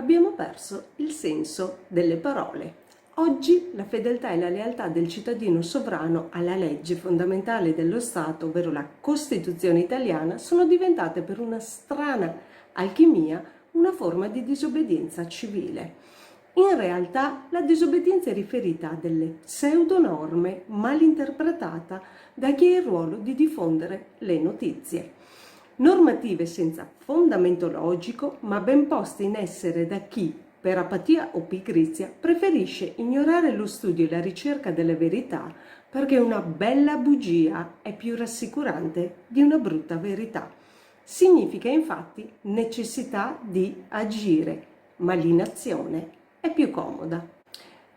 abbiamo perso il senso delle parole. Oggi la fedeltà e la lealtà del cittadino sovrano alla legge fondamentale dello Stato, ovvero la Costituzione italiana, sono diventate per una strana alchimia una forma di disobbedienza civile. In realtà la disobbedienza è riferita a delle pseudonorme mal interpretata da chi ha il ruolo di diffondere le notizie. Normative senza fondamento logico, ma ben poste in essere da chi, per apatia o pigrizia, preferisce ignorare lo studio e la ricerca delle verità perché una bella bugia è più rassicurante di una brutta verità. Significa infatti necessità di agire, ma l'inazione è più comoda.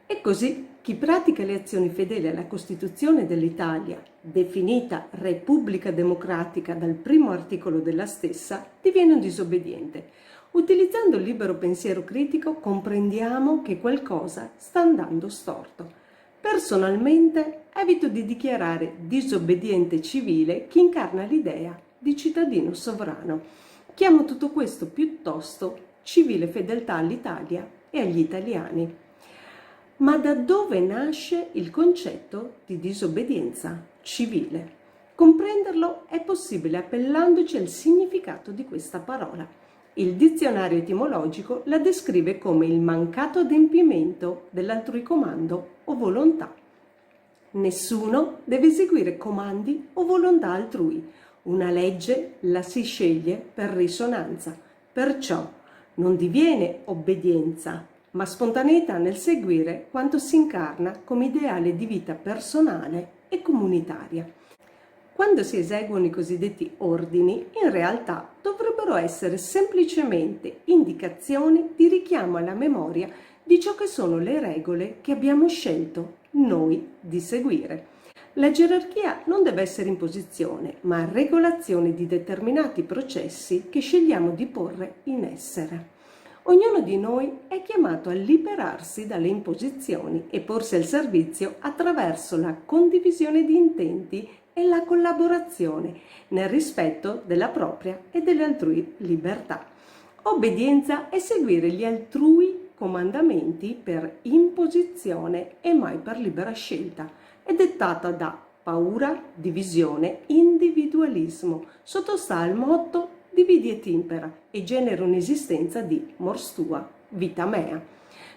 E così chi pratica le azioni fedeli alla Costituzione dell'Italia, definita Repubblica Democratica dal primo articolo della stessa, diviene un disobbediente. Utilizzando il libero pensiero critico comprendiamo che qualcosa sta andando storto. Personalmente evito di dichiarare disobbediente civile chi incarna l'idea di cittadino sovrano. Chiamo tutto questo piuttosto civile fedeltà all'Italia e agli italiani. Ma da dove nasce il concetto di disobbedienza civile? Comprenderlo è possibile appellandoci al significato di questa parola. Il dizionario etimologico la descrive come il mancato adempimento dell'altrui comando o volontà. Nessuno deve eseguire comandi o volontà altrui. Una legge la si sceglie per risonanza, perciò non diviene obbedienza, ma spontaneità nel seguire quanto si incarna come ideale di vita personale e comunitaria. Quando si eseguono i cosiddetti ordini, in realtà dovrebbero essere semplicemente indicazioni di richiamo alla memoria di ciò che sono le regole che abbiamo scelto noi di seguire. La gerarchia non deve essere imposizione, ma regolazione di determinati processi che scegliamo di porre in essere. Ognuno di noi è chiamato a liberarsi dalle imposizioni e porsi al servizio attraverso la condivisione di intenti e la collaborazione nel rispetto della propria e delle altrui libertà. Obbedienza è seguire gli altrui comandamenti per imposizione e mai per libera scelta. È dettata da paura, divisione, individualismo. Sottostà al motto dividi et impera e genera un'esistenza di mors tua, vita mea.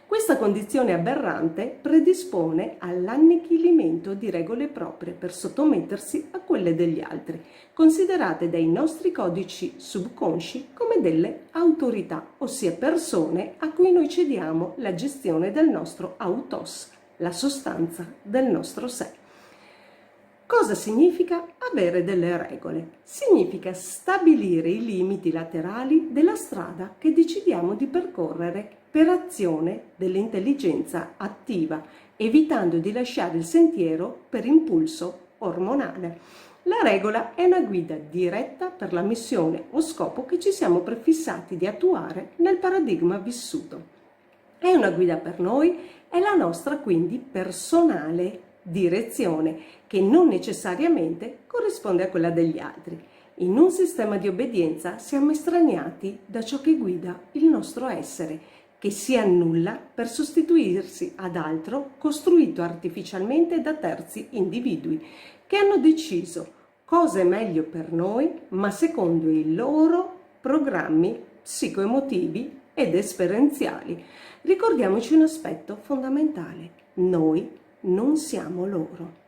Questa condizione aberrante predispone all'annichilimento di regole proprie per sottomettersi a quelle degli altri, considerate dai nostri codici subconsci come delle autorità, ossia persone a cui noi cediamo la gestione del nostro autos, la sostanza del nostro sé. Cosa significa avere delle regole? Significa stabilire i limiti laterali della strada che decidiamo di percorrere per azione dell'intelligenza attiva, evitando di lasciare il sentiero per impulso ormonale. La regola è una guida diretta per la missione o scopo che ci siamo prefissati di attuare nel paradigma vissuto. È una guida per noi, è la nostra quindi personale direzione, che non necessariamente corrisponde a quella degli altri. In un sistema di obbedienza siamo estraniati da ciò che guida il nostro essere, che si annulla per sostituirsi ad altro costruito artificialmente da terzi individui, che hanno deciso cosa è meglio per noi, ma secondo i loro programmi psicoemotivi ed esperienziali. Ricordiamoci un aspetto fondamentale: noi non siamo loro.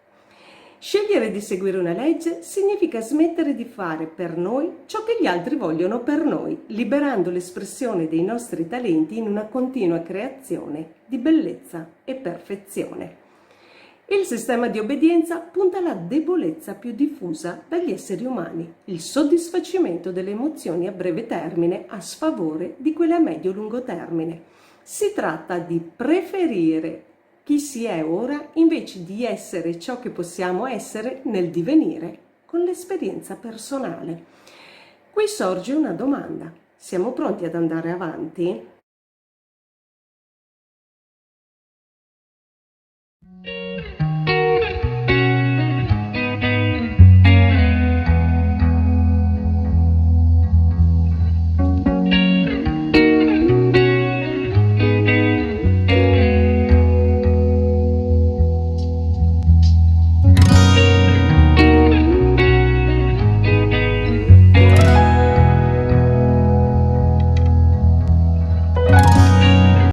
Scegliere di seguire una legge significa smettere di fare per noi ciò che gli altri vogliono per noi, liberando l'espressione dei nostri talenti in una continua creazione di bellezza e perfezione. Il sistema di obbedienza punta alla debolezza più diffusa dagli esseri umani, il soddisfacimento delle emozioni a breve termine a sfavore di quelle a medio-lungo termine. Si tratta di preferire chi si è ora invece di essere ciò che possiamo essere nel divenire con l'esperienza personale. Qui sorge una domanda: siamo pronti ad andare avanti?